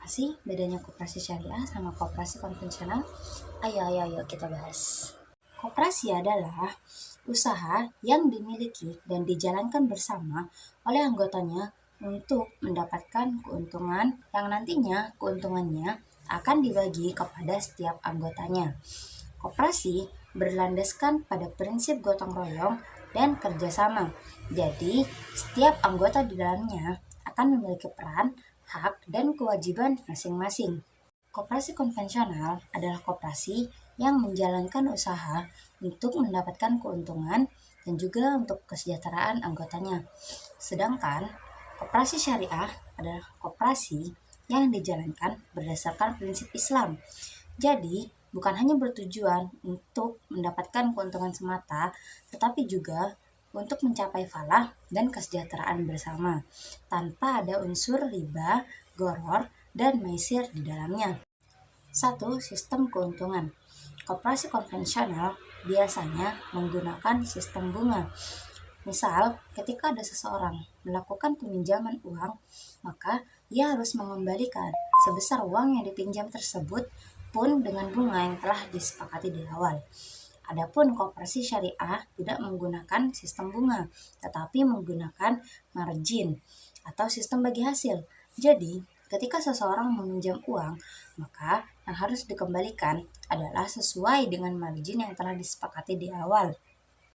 Apa sih bedanya koperasi syariah sama koperasi konvensional? Ayo kita bahas. Koperasi adalah usaha yang dimiliki dan dijalankan bersama oleh anggotanya untuk mendapatkan keuntungan yang nantinya keuntungannya akan dibagi kepada setiap anggotanya. Koperasi berlandaskan pada prinsip gotong royong dan kerjasama. Jadi, setiap anggota di dalamnya akan memiliki peran, hak, dan kewajiban masing-masing. Koperasi konvensional adalah koperasi yang menjalankan usaha untuk mendapatkan keuntungan dan juga untuk kesejahteraan anggotanya. Sedangkan koperasi syariah adalah koperasi yang dijalankan berdasarkan prinsip Islam. Jadi, bukan hanya bertujuan untuk mendapatkan keuntungan semata, tetapi juga untuk mencapai falah dan kesejahteraan bersama, tanpa ada unsur riba, goror, dan maisir di dalamnya. 1. Sistem keuntungan. Koperasi konvensional biasanya menggunakan sistem bunga. Misal, ketika ada seseorang melakukan peminjaman uang, maka ia harus mengembalikan sebesar uang yang dipinjam tersebut pun dengan bunga yang telah disepakati di awal. Adapun koperasi syariah tidak menggunakan sistem bunga, tetapi menggunakan margin atau sistem bagi hasil. Jadi, ketika seseorang meminjam uang, maka yang harus dikembalikan adalah sesuai dengan margin yang telah disepakati di awal.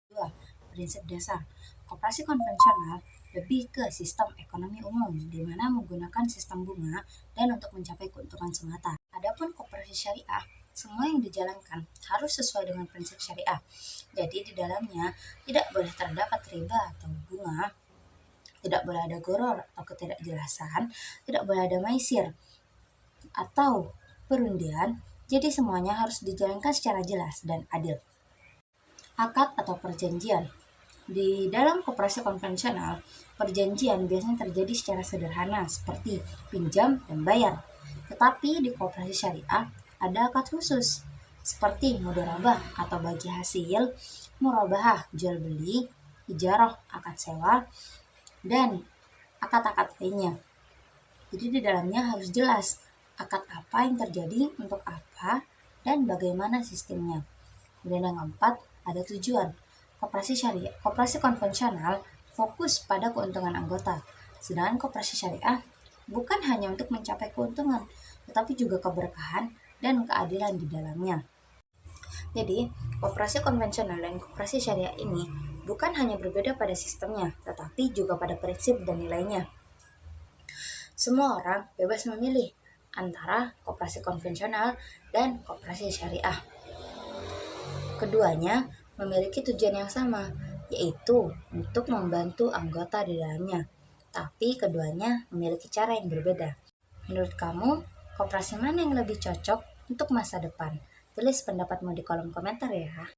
2. Prinsip dasar. Koperasi konvensional lebih ke sistem ekonomi umum, di mana menggunakan sistem bunga dan untuk mencapai keuntungan semata. Adapun koperasi syariah, semua yang dijalankan harus sesuai dengan prinsip syariah. Jadi di dalamnya tidak boleh terdapat riba atau bunga, tidak boleh ada goror atau ketidakjelasan, tidak boleh ada maisir atau perundian. Jadi semuanya harus dijalankan secara jelas dan adil. Akad atau perjanjian. Di dalam koperasi konvensional, perjanjian biasanya terjadi secara sederhana seperti pinjam dan bayar. Tetapi di koperasi syariah ada akad khusus seperti mudharabah atau bagi hasil, murabahah jual beli, ijarah akad sewa, dan akad-akad lainnya. Jadi di dalamnya harus jelas akad apa yang terjadi untuk apa dan bagaimana sistemnya. Kemudian yang keempat, ada tujuan. Koperasi konvensional fokus pada keuntungan anggota. Sedangkan koperasi syariah bukan hanya untuk mencapai keuntungan, tetapi juga keberkahan dan keadilan di dalamnya. Jadi, koperasi konvensional dan koperasi syariah ini bukan hanya berbeda pada sistemnya, tetapi juga pada prinsip dan nilainya. Semua orang bebas memilih antara koperasi konvensional dan koperasi syariah. Keduanya memiliki tujuan yang sama, yaitu untuk membantu anggota di dalamnya. Tapi keduanya memiliki cara yang berbeda. Menurut kamu, koperasi mana yang lebih cocok untuk masa depan? Tulis pendapatmu di kolom komentar ya.